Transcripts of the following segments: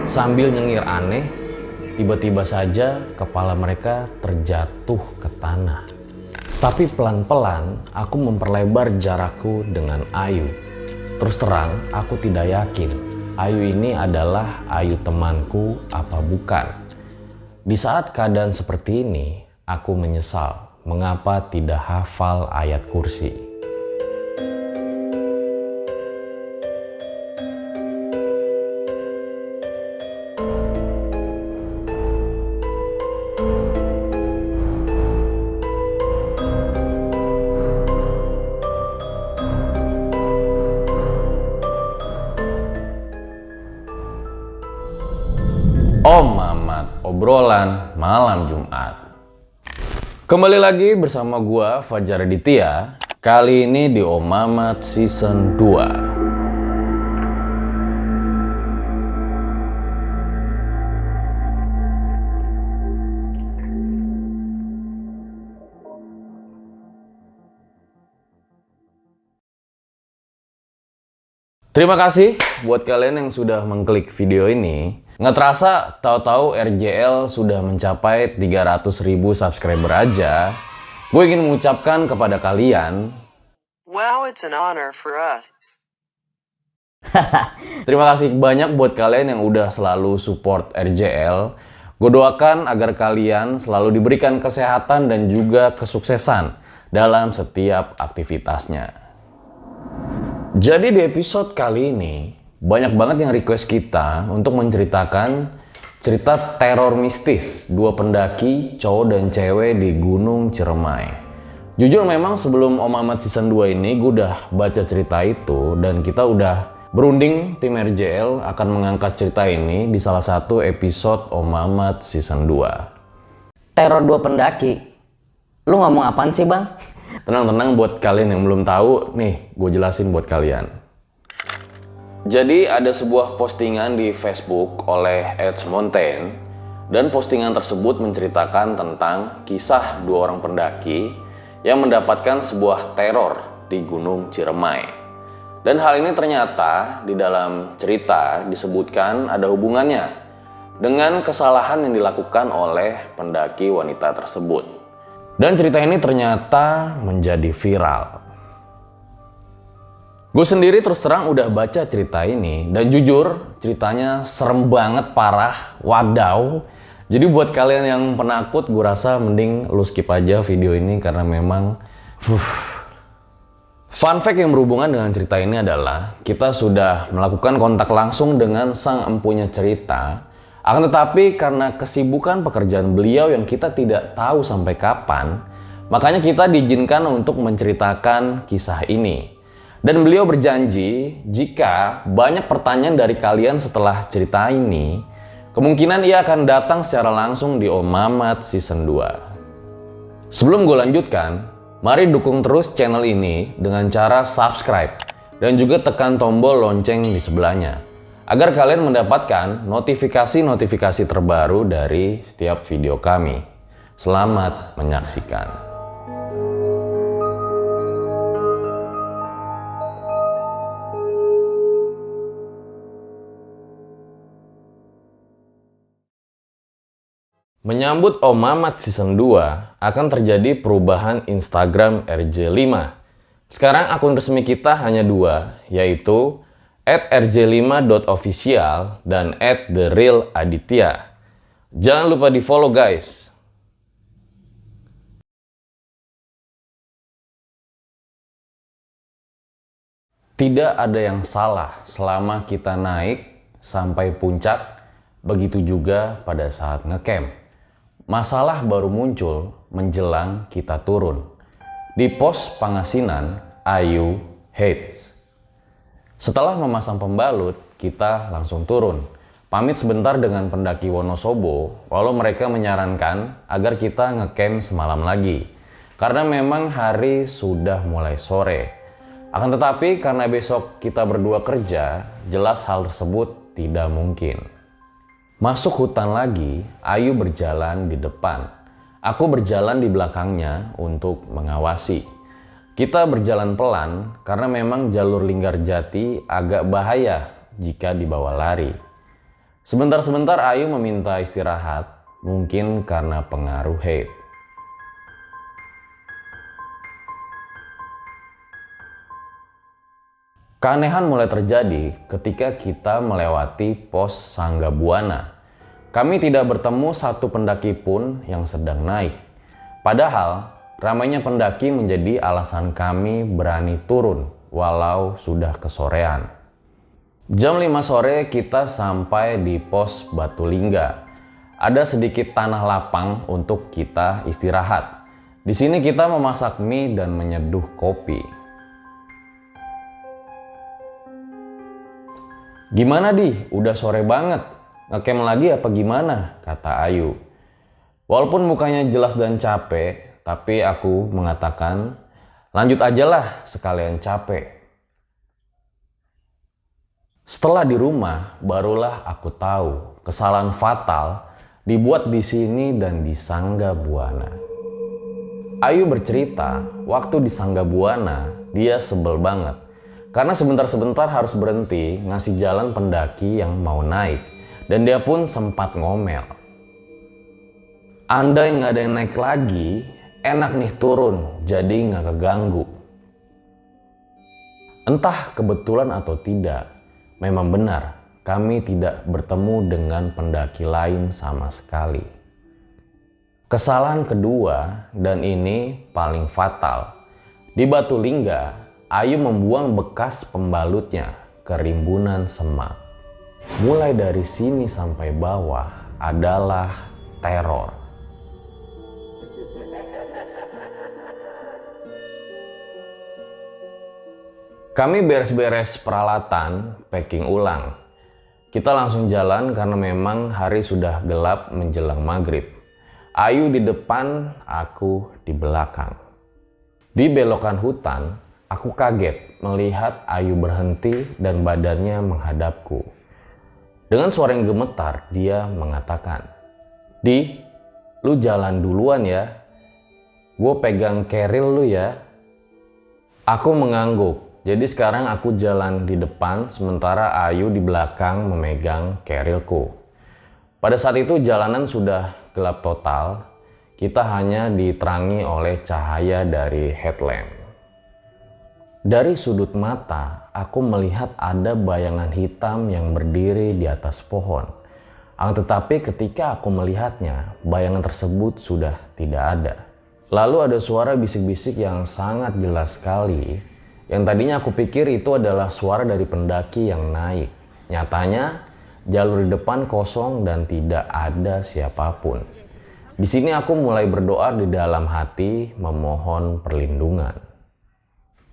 Sambil nyengir aneh, tiba-tiba saja kepala mereka terjatuh ke tanah. Tapi pelan-pelan aku memperlebar jarakku dengan Ayu. Terus terang, aku tidak yakin Ayu ini adalah Ayu temanku apa bukan. Di saat keadaan seperti ini, aku menyesal mengapa tidak hafal ayat kursi. Om Mamat, obrolan malam Jumat. Kembali lagi bersama gua Fajar Aditya. Kali ini di Om Mamat Season 2. Terima kasih buat kalian yang sudah mengklik video ini. Nggak terasa, tahu-tahu RJL sudah mencapai 300.000 subscriber aja. Gue ingin mengucapkan kepada kalian, wow, it's an honor for us. terima kasih banyak buat kalian yang udah selalu support RJL. Gue doakan agar kalian selalu diberikan kesehatan dan juga kesuksesan dalam setiap aktivitasnya. Jadi di episode kali ini, banyak banget yang request kita untuk menceritakan cerita teror mistis dua pendaki cowok dan cewek di Gunung Ciremai. Jujur memang sebelum Om Mamat Season 2 ini gue udah baca cerita itu dan kita udah berunding tim RJL akan mengangkat cerita ini di salah satu episode Om Mamat Season 2. Teror dua pendaki? Lu ngomong apaan sih, Bang? Tenang-tenang buat kalian yang belum tahu, nih gue jelasin buat kalian. Jadi ada sebuah postingan di Facebook oleh Edge Mountain dan postingan tersebut menceritakan tentang kisah dua orang pendaki yang mendapatkan sebuah teror di Gunung Ciremai. Dan hal ini ternyata di dalam cerita disebutkan ada hubungannya dengan kesalahan yang dilakukan oleh pendaki wanita tersebut. Dan cerita ini ternyata menjadi viral. Gue sendiri terus terang udah baca cerita ini dan jujur ceritanya serem banget, parah, wadaw. Jadi buat kalian yang penakut gue rasa mending lu skip aja video ini karena memang Fun fact yang berhubungan dengan cerita ini adalah kita sudah melakukan kontak langsung dengan sang empunya cerita. Akan tetapi karena kesibukan pekerjaan beliau yang kita tidak tahu sampai kapan, makanya kita diizinkan untuk menceritakan kisah ini. Dan beliau berjanji jika banyak pertanyaan dari kalian setelah cerita ini, kemungkinan ia akan datang secara langsung di Om Mamat Season 2. Sebelum gue lanjutkan, mari dukung terus channel ini dengan cara subscribe dan juga tekan tombol lonceng di sebelahnya agar kalian mendapatkan notifikasi-notifikasi terbaru dari setiap video kami. Selamat menyaksikan. Menyambut Om Mamat Season 2 akan terjadi perubahan Instagram RJ5. Sekarang akun resmi kita hanya dua, yaitu @rj5.official dan @therealaditya. Jangan lupa di follow guys. Tidak ada yang salah selama kita naik sampai puncak, begitu juga pada saat ngecamp. Masalah baru muncul menjelang kita turun. Di pos Pangasinan, Ayu hates. Setelah memasang pembalut, kita langsung turun. Pamit sebentar dengan pendaki Wonosobo, walau mereka menyarankan agar kita ngecamp semalam lagi. Karena memang hari sudah mulai sore. Akan tetapi karena besok kita berdua kerja, jelas hal tersebut tidak mungkin. Masuk hutan lagi, Ayu berjalan di depan. Aku berjalan di belakangnya untuk mengawasi. Kita berjalan pelan karena memang jalur Linggarjati agak bahaya jika dibawa lari. Sebentar-sebentar Ayu meminta istirahat, mungkin karena pengaruh haid. Keanehan mulai terjadi ketika kita melewati pos Sangga Buana. Kami tidak bertemu satu pendaki pun yang sedang naik. Padahal, ramainya pendaki menjadi alasan kami berani turun walau sudah kesorean. Jam 5 sore kita sampai di pos Batu Lingga. Ada sedikit tanah lapang untuk kita istirahat. Di sini kita memasak mie dan menyeduh kopi. "Gimana Di? Udah sore banget. Ngecamp lagi apa gimana?" kata Ayu. Walaupun mukanya jelas dan capek, tapi aku mengatakan, "Lanjut aja lah, sekalian capek." Setelah di rumah, barulah aku tahu kesalahan fatal dibuat di sini dan di Sangga Buana. Ayu bercerita, waktu di Sangga Buana, dia sebel banget. Karena sebentar-sebentar harus berhenti ngasih jalan pendaki yang mau naik. Dan dia pun sempat ngomel. "Andai nggak ada yang naik lagi, enak nih turun, jadi nggak keganggu." Entah kebetulan atau tidak, memang benar kami tidak bertemu dengan pendaki lain sama sekali. Kesalahan kedua, dan ini paling fatal. Di Batu Lingga, Ayu membuang bekas pembalutnya ke rimbunan semak. Mulai dari sini sampai bawah adalah teror. Kami beres-beres peralatan, packing ulang. Kita langsung jalan karena memang hari sudah gelap menjelang maghrib. Ayu di depan, aku di belakang. Di belokan hutan, aku kaget melihat Ayu berhenti dan badannya menghadapku. Dengan suara yang gemetar, dia mengatakan, "Di, lu jalan duluan ya. Gue pegang keril lu ya." Aku mengangguk, jadi sekarang aku jalan di depan sementara Ayu di belakang memegang kerilku. Pada saat itu jalanan sudah gelap total, kita hanya diterangi oleh cahaya dari headlamp. Dari sudut mata, aku melihat ada bayangan hitam yang berdiri di atas pohon. Akan tetapi ketika aku melihatnya, bayangan tersebut sudah tidak ada. Lalu ada suara bisik-bisik yang sangat jelas sekali, yang tadinya aku pikir itu adalah suara dari pendaki yang naik. Nyatanya, jalur di depan kosong dan tidak ada siapapun. Di sini aku mulai berdoa di dalam hati memohon perlindungan.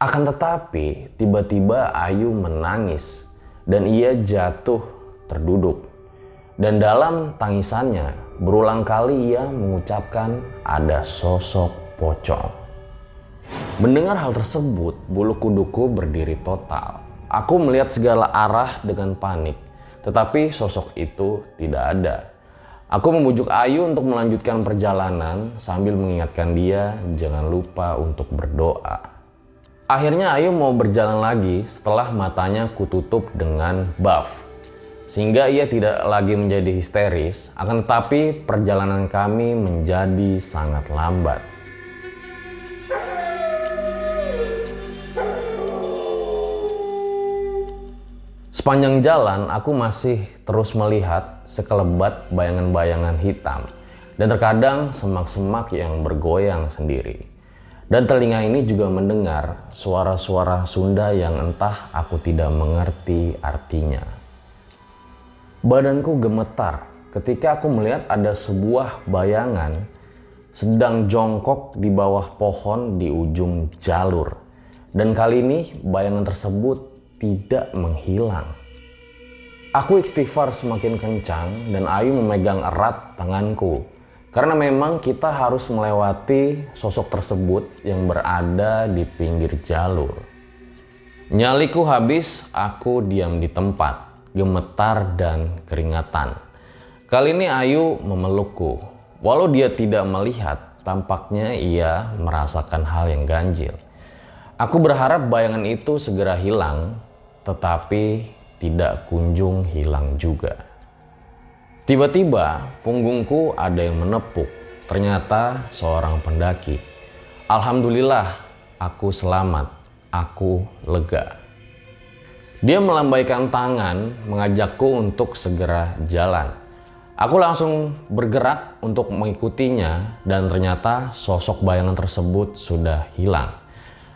Akan tetapi, tiba-tiba Ayu menangis dan ia jatuh terduduk. Dan dalam tangisannya, berulang kali ia mengucapkan ada sosok pocong. Mendengar hal tersebut, bulu kuduku berdiri total. Aku melihat segala arah dengan panik, tetapi sosok itu tidak ada. Aku membujuk Ayu untuk melanjutkan perjalanan sambil mengingatkan dia jangan lupa untuk berdoa. Akhirnya Ayu mau berjalan lagi setelah matanya kututup dengan buff. Sehingga ia tidak lagi menjadi histeris, akan tetapi perjalanan kami menjadi sangat lambat. Sepanjang jalan aku masih terus melihat sekelebat bayangan-bayangan hitam dan terkadang semak-semak yang bergoyang sendiri. Dan telinga ini juga mendengar suara-suara Sunda yang entah aku tidak mengerti artinya. Badanku gemetar ketika aku melihat ada sebuah bayangan sedang jongkok di bawah pohon di ujung jalur. Dan kali ini bayangan tersebut tidak menghilang. Aku istighfar semakin kencang dan Ayu memegang erat tanganku. Karena memang kita harus melewati sosok tersebut yang berada di pinggir jalur. Nyaliku habis, aku diam di tempat, gemetar dan keringatan. Kali ini Ayu memelukku. Walau dia tidak melihat, tampaknya ia merasakan hal yang ganjil. Aku berharap bayangan itu segera hilang, tetapi tidak kunjung hilang juga. Tiba-tiba punggungku ada yang menepuk. Ternyata seorang pendaki. Alhamdulillah, aku selamat. Aku lega. Dia melambaikan tangan, mengajakku untuk segera jalan. Aku langsung bergerak untuk mengikutinya dan ternyata sosok bayangan tersebut sudah hilang.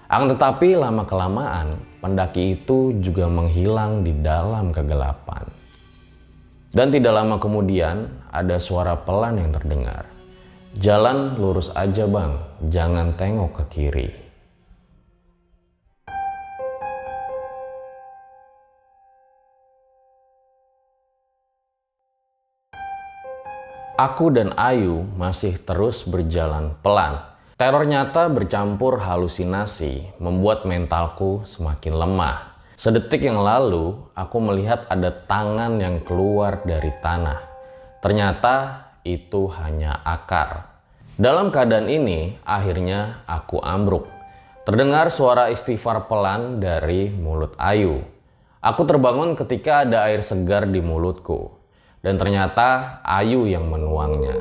Akan tetapi lama-kelamaan pendaki itu juga menghilang di dalam kegelapan. Dan tidak lama kemudian ada suara pelan yang terdengar. Jalan lurus aja bang, jangan tengok ke kiri. Aku dan Ayu masih terus berjalan pelan. Teror nyata bercampur halusinasi membuat mentalku semakin lemah. Sedetik yang lalu, aku melihat ada tangan yang keluar dari tanah. Ternyata itu hanya akar. Dalam keadaan ini, akhirnya aku ambruk. Terdengar suara istighfar pelan dari mulut Ayu. Aku terbangun ketika ada air segar di mulutku. Dan ternyata Ayu yang menuangnya.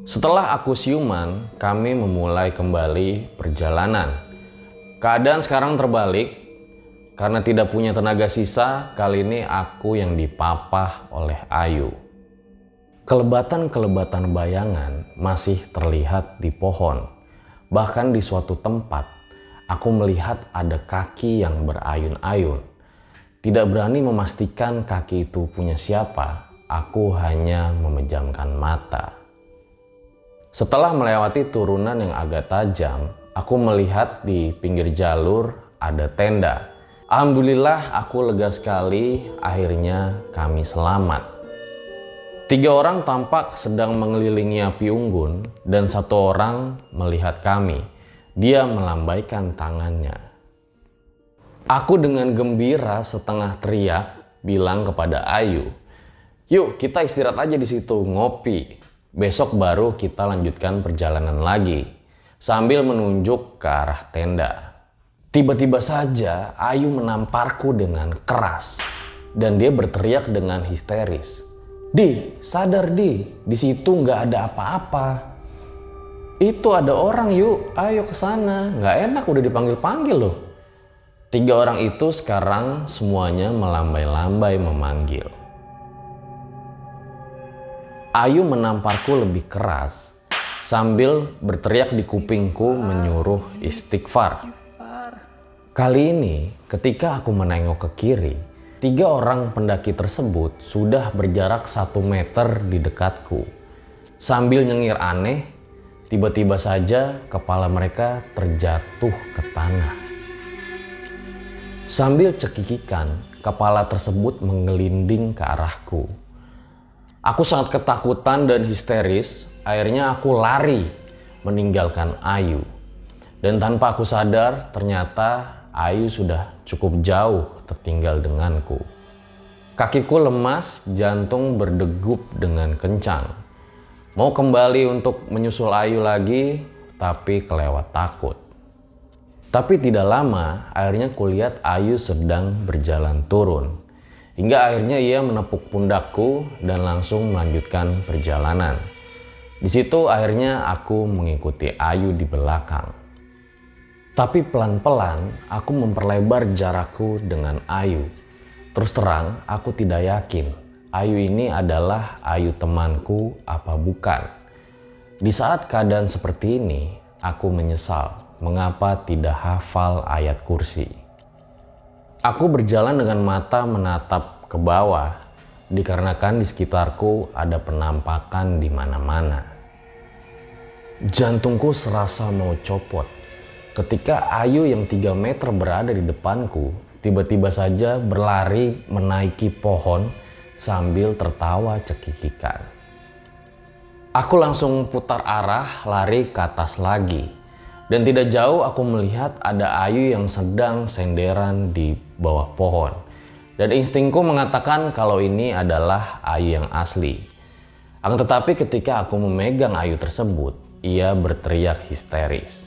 Setelah aku siuman, kami memulai kembali perjalanan. Keadaan sekarang terbalik. Karena tidak punya tenaga sisa, kali ini aku yang dipapah oleh Ayu. Kelebatan-kelebatan bayangan masih terlihat di pohon. Bahkan di suatu tempat, aku melihat ada kaki yang berayun-ayun. Tidak berani memastikan kaki itu punya siapa, aku hanya memejamkan mata. Setelah melewati turunan yang agak tajam, aku melihat di pinggir jalur ada tenda. Alhamdulillah aku lega sekali, akhirnya kami selamat. 3 orang tampak sedang mengelilingi api unggun dan 1 orang melihat kami. Dia melambaikan tangannya. Aku dengan gembira setengah teriak bilang kepada Ayu, "Yuk kita istirahat aja di situ, ngopi. Besok baru kita lanjutkan perjalanan lagi." Sambil menunjuk ke arah tenda. Tiba-tiba saja Ayu menamparku dengan keras dan dia berteriak dengan histeris, "Di, sadar di situ nggak ada apa-apa. Itu ada orang, yuk, ayo ke sana. Nggak enak udah dipanggil-panggil loh." 3 orang itu sekarang semuanya melambai-lambai memanggil. Ayu menamparku lebih keras sambil berteriak di kupingku menyuruh istighfar. Kali ini ketika aku menengok ke kiri, 3 orang pendaki tersebut sudah berjarak 1 meter di dekatku. Sambil nyengir aneh, tiba-tiba saja kepala mereka terjatuh ke tanah. Sambil cekikikan, kepala tersebut menggelinding ke arahku. Aku sangat ketakutan dan histeris, akhirnya aku lari meninggalkan Ayu. Dan tanpa aku sadar, ternyata Ayu sudah cukup jauh tertinggal denganku. Kakiku lemas, jantung berdegup dengan kencang. Mau kembali untuk menyusul Ayu lagi, tapi kelewat takut. Tapi tidak lama, akhirnya kulihat Ayu sedang berjalan turun. Hingga akhirnya ia menepuk pundakku dan langsung melanjutkan perjalanan. Di situ akhirnya aku mengikuti Ayu di belakang. Tapi pelan-pelan aku memperlebar jarakku dengan Ayu. Terus terang, aku tidak yakin Ayu ini adalah Ayu temanku apa bukan. Di saat keadaan seperti ini, aku menyesal mengapa tidak hafal ayat kursi. Aku berjalan dengan mata menatap ke bawah, dikarenakan di sekitarku ada penampakan di mana-mana. Jantungku serasa mau copot. Ketika Ayu yang 3 meter berada di depanku, tiba-tiba saja berlari menaiki pohon sambil tertawa cekikikan. Aku langsung putar arah lari ke atas lagi. Dan tidak jauh aku melihat ada Ayu yang sedang senderan di bawah pohon. Dan instingku mengatakan kalau ini adalah Ayu yang asli. Akan tetapi ketika aku memegang Ayu tersebut, ia berteriak histeris.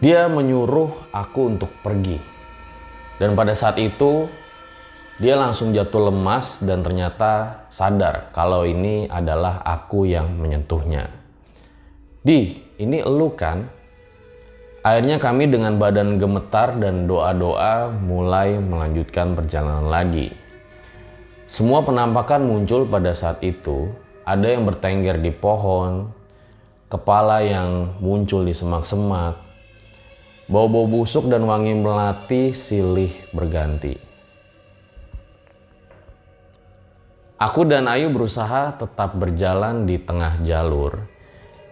Dia menyuruh aku untuk pergi. Dan pada saat itu, dia langsung jatuh lemas dan ternyata sadar kalau ini adalah aku yang menyentuhnya. "Di, ini elu kan?" Akhirnya kami dengan badan gemetar dan doa-doa mulai melanjutkan perjalanan lagi. Semua penampakan muncul pada saat itu. Ada yang bertengger di pohon, kepala yang muncul di semak-semak, bau-bau busuk dan wangi melati silih berganti. Aku dan Ayu berusaha tetap berjalan di tengah jalur.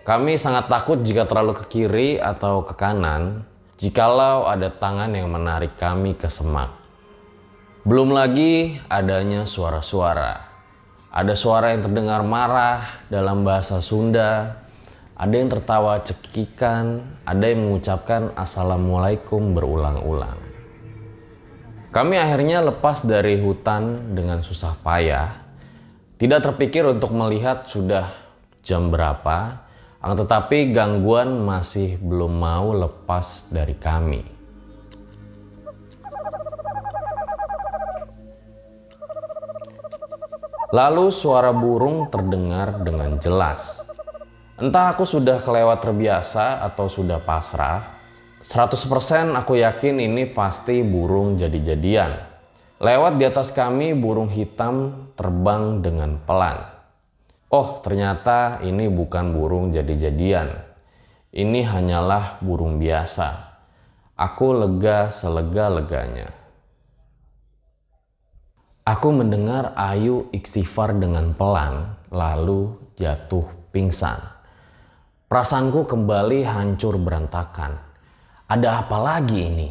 Kami sangat takut jika terlalu ke kiri atau ke kanan, jikalau ada tangan yang menarik kami ke semak. Belum lagi adanya suara-suara. Ada suara yang terdengar marah dalam bahasa Sunda, ada yang tertawa cekikikan, ada yang mengucapkan Assalamualaikum berulang-ulang. Kami akhirnya lepas dari hutan dengan susah payah. Tidak terpikir untuk melihat sudah jam berapa, tetapi gangguan masih belum mau lepas dari kami. Lalu suara burung terdengar dengan jelas. Entah aku sudah kelewat terbiasa atau sudah pasrah, 100% aku yakin ini pasti burung jadi-jadian. Lewat di atas kami burung hitam terbang dengan pelan. Oh, ternyata ini bukan burung jadi-jadian. Ini hanyalah burung biasa. Aku lega selega-leganya. Aku mendengar Ayu istighfar dengan pelan, lalu jatuh pingsan. Perasaanku kembali hancur berantakan. Ada apa lagi ini?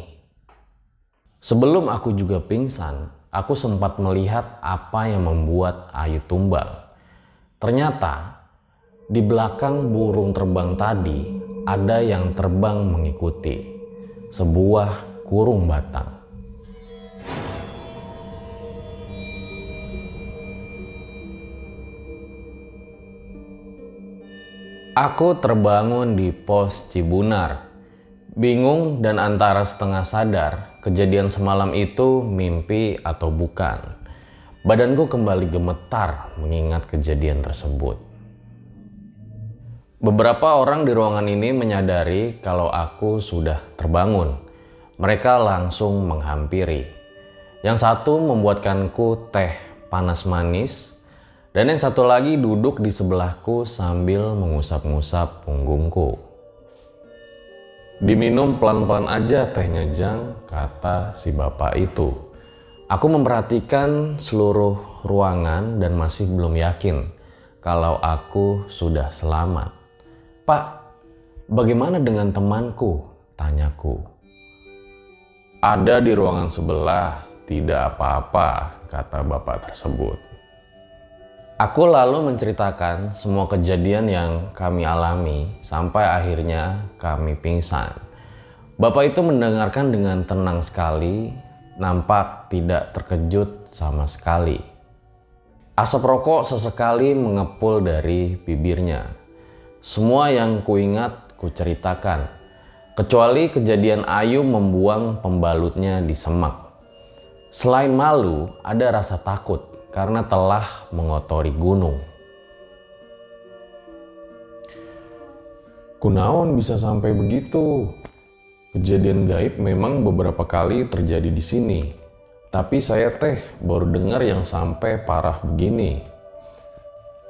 Sebelum aku juga pingsan, aku sempat melihat apa yang membuat Ayu tumbang. Ternyata di belakang burung terbang tadi ada yang terbang mengikuti, sebuah kurung batang. Aku terbangun di pos Cibunar, bingung dan antara setengah sadar kejadian semalam itu mimpi atau bukan. Badanku kembali gemetar mengingat kejadian tersebut. Beberapa orang di ruangan ini menyadari kalau aku sudah terbangun. Mereka langsung menghampiri. Yang satu membuatkanku teh panas manis, dan yang satu lagi duduk di sebelahku sambil mengusap-ngusap punggungku. "Diminum pelan-pelan aja tehnya, Jang," kata si bapak itu. Aku memperhatikan seluruh ruangan dan masih belum yakin kalau aku sudah selamat. "Pak, bagaimana dengan temanku?" tanyaku. "Ada di ruangan sebelah, tidak apa-apa," kata bapak tersebut. Aku lalu menceritakan semua kejadian yang kami alami sampai akhirnya kami pingsan. Bapak itu mendengarkan dengan tenang sekali, nampak tidak terkejut sama sekali. Asap rokok sesekali mengepul dari bibirnya. Semua yang kuingat kuceritakan, kecuali kejadian Ayu membuang pembalutnya di semak. Selain malu, ada rasa takut karena telah mengotori gunung. "Kunaon bisa sampai begitu? Kejadian gaib memang beberapa kali terjadi di sini. Tapi saya baru dengar yang sampai parah begini."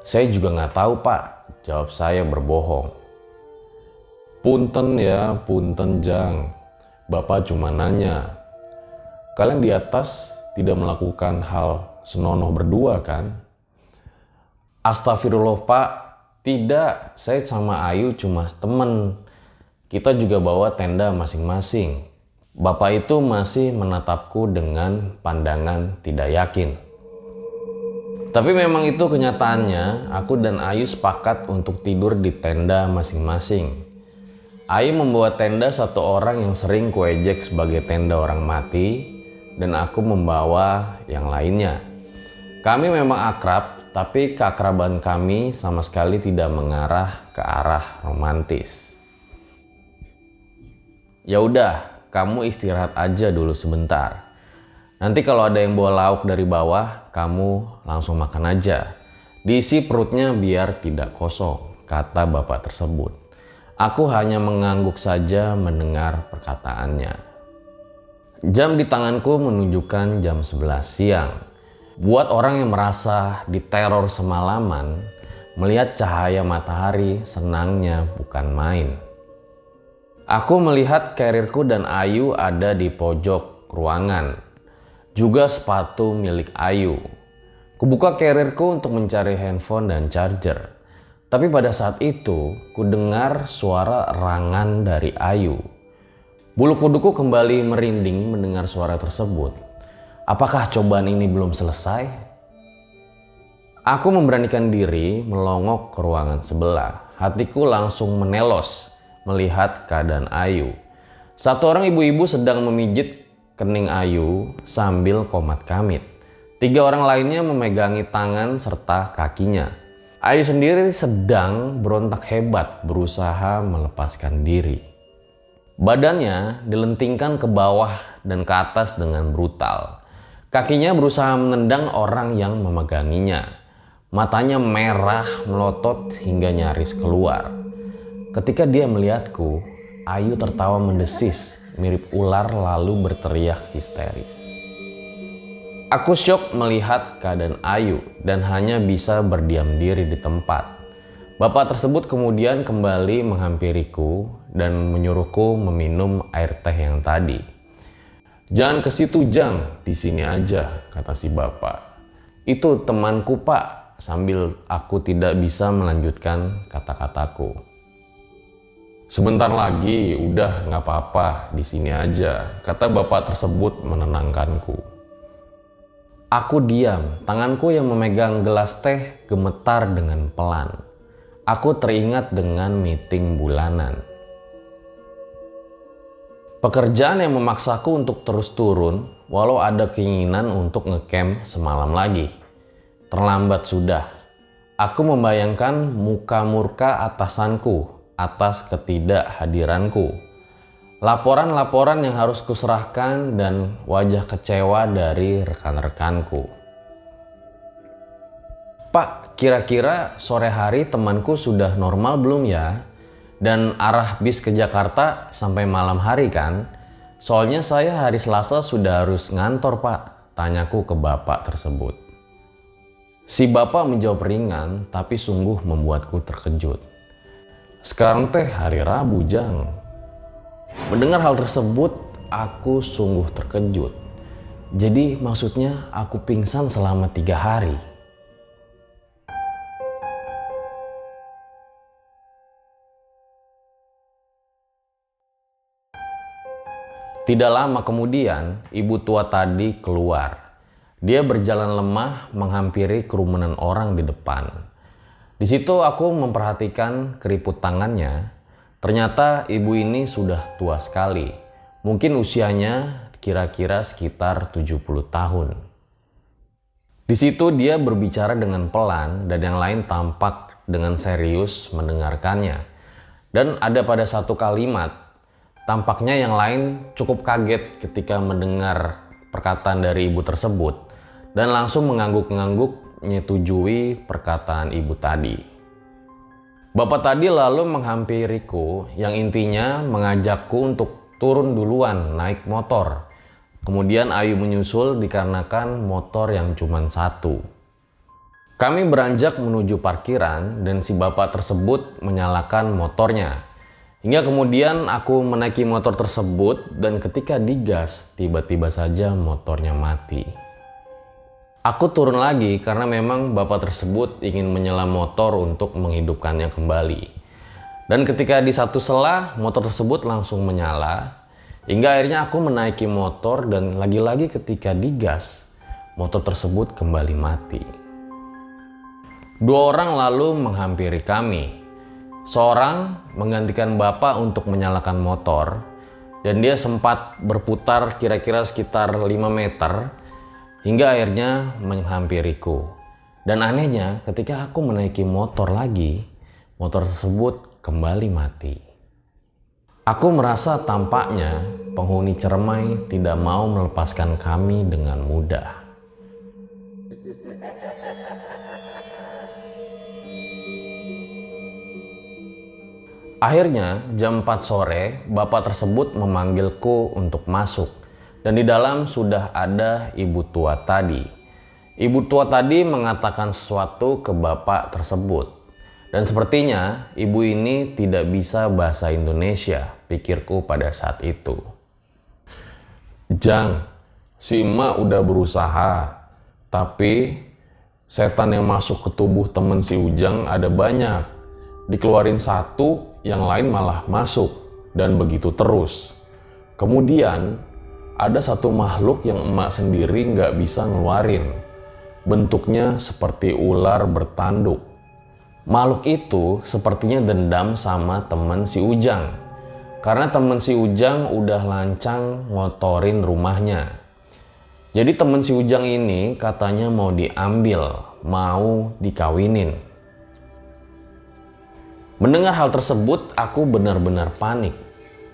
"Saya juga nggak tahu, Pak," jawab saya berbohong. "Punten ya, punten Jang. Bapak cuma nanya. Kalian di atas tidak melakukan hal senonoh berdua kan?" "Astagfirullah Pak, tidak. Saya sama Ayu cuma temen. Kita juga bawa tenda masing-masing." Bapak itu masih menatapku dengan pandangan tidak yakin. Tapi memang itu kenyataannya. Aku dan Ayu sepakat untuk tidur di tenda masing-masing. Ayu membawa tenda satu orang yang sering kuejek sebagai tenda orang mati, dan aku membawa yang lainnya. Kami memang akrab, tapi keakraban kami sama sekali tidak mengarah ke arah romantis. Ya udah, kamu istirahat aja dulu sebentar. Nanti kalau ada yang bawa lauk dari bawah, kamu langsung makan aja. Diisi perutnya biar tidak kosong, kata bapak tersebut. Aku hanya mengangguk saja mendengar perkataannya. Jam di tanganku menunjukkan jam 11 siang. Buat orang yang merasa diteror semalaman, melihat cahaya matahari senangnya bukan main. Aku melihat karirku dan Ayu ada di pojok ruangan. Juga sepatu milik Ayu. Kubuka karirku untuk mencari handphone dan charger. Tapi pada saat itu, ku dengar suara erangan dari Ayu. Bulu kuduku kembali merinding mendengar suara tersebut. Apakah cobaan ini belum selesai? Aku memberanikan diri melongok ke ruangan sebelah. Hatiku langsung menelos melihat keadaan Ayu. Satu orang ibu-ibu sedang memijit kening Ayu sambil komat kamit. 3 orang lainnya memegangi tangan serta kakinya. Ayu sendiri sedang berontak hebat berusaha melepaskan diri. Badannya dilentingkan ke bawah dan ke atas dengan brutal. Kakinya berusaha menendang orang yang memeganginya. Matanya merah melotot hingga nyaris keluar. Ketika dia melihatku, Ayu tertawa mendesis mirip ular lalu berteriak histeris. Aku syok melihat keadaan Ayu dan hanya bisa berdiam diri di tempat. Bapak tersebut kemudian kembali menghampiriku dan menyuruhku meminum air teh yang tadi. Jangan ke situ Jang, di sini aja, kata si bapak. Itu temanku Pak, sambil aku tidak bisa melanjutkan kata-kataku. Sebentar lagi, udah nggak apa-apa, di sini aja, kata bapak tersebut menenangkanku. Aku diam, tanganku yang memegang gelas teh gemetar dengan pelan. Aku teringat dengan meeting bulanan. Pekerjaan yang memaksaku untuk terus turun, walau ada keinginan untuk ngecamp semalam lagi. Terlambat sudah. Aku membayangkan muka murka atasanku atas ketidakhadiranku. Laporan-laporan yang harus kuserahkan dan wajah kecewa dari rekan-rekanku. Pak, kira-kira sore hari temanku sudah normal belum ya? Dan arah bis ke Jakarta sampai malam hari kan? Soalnya saya hari Selasa sudah harus ngantor Pak, tanyaku ke bapak tersebut. Si bapak menjawab ringan tapi sungguh membuatku terkejut. Sekarang teh hari Rabu Jang. Mendengar hal tersebut, aku sungguh terkejut. Jadi maksudnya aku pingsan selama 3 hari. Tidak lama kemudian, ibu tua tadi keluar. Dia berjalan lemah menghampiri kerumunan orang di depan. Di situ aku memperhatikan keriput tangannya. Ternyata ibu ini sudah tua sekali. Mungkin usianya kira-kira sekitar 70 tahun. Di situ dia berbicara dengan pelan dan yang lain tampak dengan serius mendengarkannya. Dan ada pada satu kalimat, tampaknya yang lain cukup kaget ketika mendengar perkataan dari ibu tersebut dan langsung mengangguk-ngangguk menyetujui perkataan ibu tadi. Bapak tadi lalu menghampiriku yang intinya mengajakku untuk turun duluan naik motor. Kemudian Ayu menyusul dikarenakan motor yang cuma 1. Kami beranjak menuju parkiran dan si bapak tersebut menyalakan motornya. Hingga kemudian aku menaiki motor tersebut dan ketika digas tiba-tiba saja motornya mati. Aku turun lagi karena memang bapak tersebut ingin menyela motor untuk menghidupkannya kembali. Dan ketika di satu sela, motor tersebut langsung menyala. Hingga akhirnya aku menaiki motor dan lagi-lagi ketika digas, motor tersebut kembali mati. 2 orang lalu menghampiri kami. Seorang menggantikan bapak untuk menyalakan motor. Dan dia sempat berputar kira-kira sekitar 5 meter. Hingga akhirnya menghampiriku. Dan anehnya ketika aku menaiki motor lagi, motor tersebut kembali mati. Aku merasa tampaknya penghuni Cermai tidak mau melepaskan kami dengan mudah. Akhirnya jam 4 sore bapak tersebut memanggilku untuk masuk, dan di dalam sudah ada ibu tua tadi. Ibu tua tadi mengatakan sesuatu ke bapak tersebut, dan sepertinya ibu ini tidak bisa bahasa Indonesia, pikirku pada saat itu. Jang, si emak udah berusaha, tapi setan yang masuk ke tubuh temen si Ujang ada banyak. Dikeluarin satu, yang lain malah masuk, dan begitu terus. Kemudian ada satu makhluk yang emak sendiri nggak bisa ngeluarin. Bentuknya seperti ular bertanduk. Makhluk itu sepertinya dendam sama temen si Ujang, karena temen si Ujang udah lancang ngotorin rumahnya. Jadi temen si Ujang ini katanya mau diambil, mau dikawinin. Mendengar hal tersebut, aku benar-benar panik.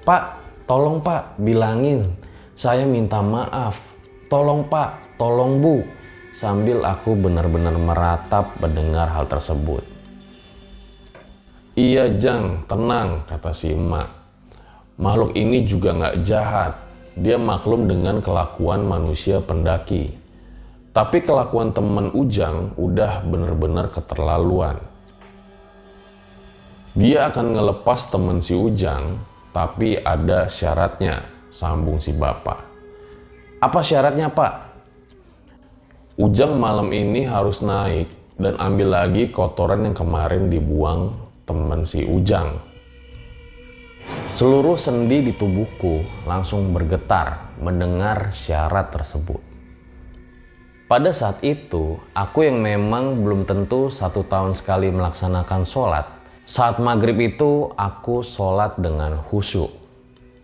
Pak, tolong pak, bilangin, saya minta maaf. Tolong pak, tolong bu. Sambil aku benar-benar meratap mendengar hal tersebut. Iya Jang, tenang, kata si emak. Makhluk ini juga nggak jahat. Dia maklum dengan kelakuan manusia pendaki. Tapi kelakuan temen Ujang udah benar-benar keterlaluan. Dia akan ngelepas temen si Ujang, tapi ada syaratnya, sambung si bapak. Apa syaratnya pak? Ujang malam ini harus naik dan ambil lagi kotoran yang kemarin dibuang temen si Ujang. Seluruh sendi di tubuhku langsung bergetar mendengar syarat tersebut. Pada saat itu, aku yang memang belum tentu 1 tahun sekali melaksanakan sholat, saat maghrib itu aku sholat dengan khusyuk.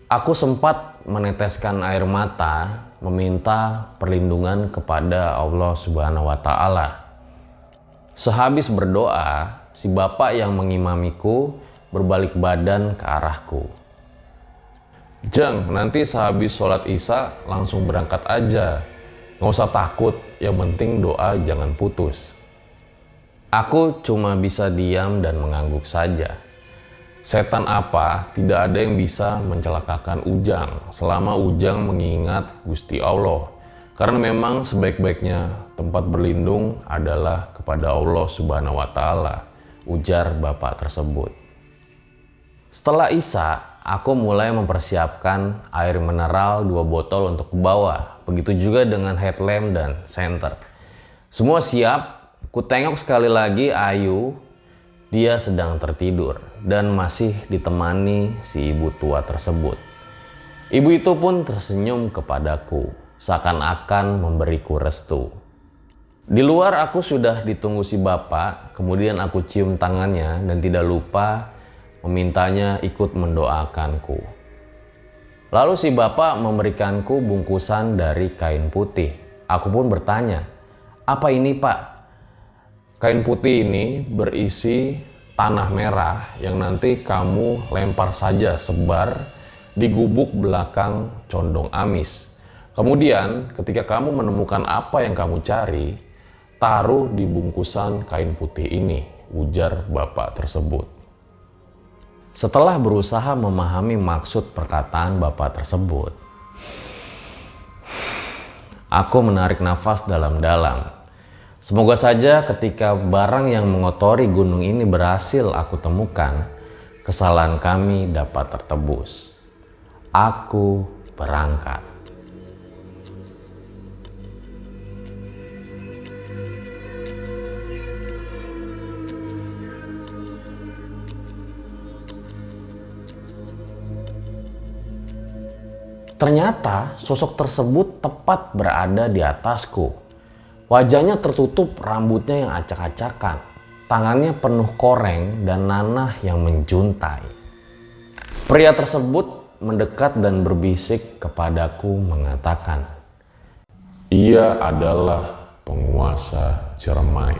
Aku sempat meneteskan air mata meminta perlindungan kepada Allah Subhanahu wa Ta'ala. Sehabis berdoa, si bapak yang mengimamiku berbalik badan ke arahku. Jang, nanti sehabis sholat isya langsung berangkat aja. Nggak usah takut, yang penting doa jangan putus. Aku cuma bisa diam dan mengangguk saja. Setan apa, tidak ada yang bisa mencelakakan Ujang selama Ujang mengingat Gusti Allah. Karena memang sebaik-baiknya tempat berlindung adalah kepada Allah Subhanahu wa Ta'ala, ujar bapak tersebut. Setelah isya, aku mulai mempersiapkan air mineral 2 botol untuk ke bawah. Begitu juga dengan headlamp dan senter. Semua siap. Ku tengok sekali lagi Ayu, dia sedang tertidur dan masih ditemani si ibu tua tersebut. Ibu itu pun tersenyum kepadaku, seakan-akan memberiku restu. Di luar aku sudah ditunggu si bapak, kemudian aku cium tangannya dan tidak lupa memintanya ikut mendoakanku. Lalu si bapak memberikanku bungkusan dari kain putih. Aku pun bertanya, apa ini pak? Kain putih ini berisi tanah merah yang nanti kamu lempar saja sebar di gubuk belakang condong amis. Kemudian ketika kamu menemukan apa yang kamu cari, taruh di bungkusan kain putih ini, ujar bapak tersebut. Setelah berusaha memahami maksud perkataan bapak tersebut, aku menarik nafas dalam-dalam. Semoga saja ketika barang yang mengotori gunung ini berhasil aku temukan, kesalahan kami dapat tertebus. Aku berangkat. Ternyata sosok tersebut tepat berada di atasku. Wajahnya tertutup rambutnya yang acak-acakan. Tangannya penuh koreng dan nanah yang menjuntai. Pria tersebut mendekat dan berbisik kepadaku mengatakan, "Ia adalah penguasa Cermai."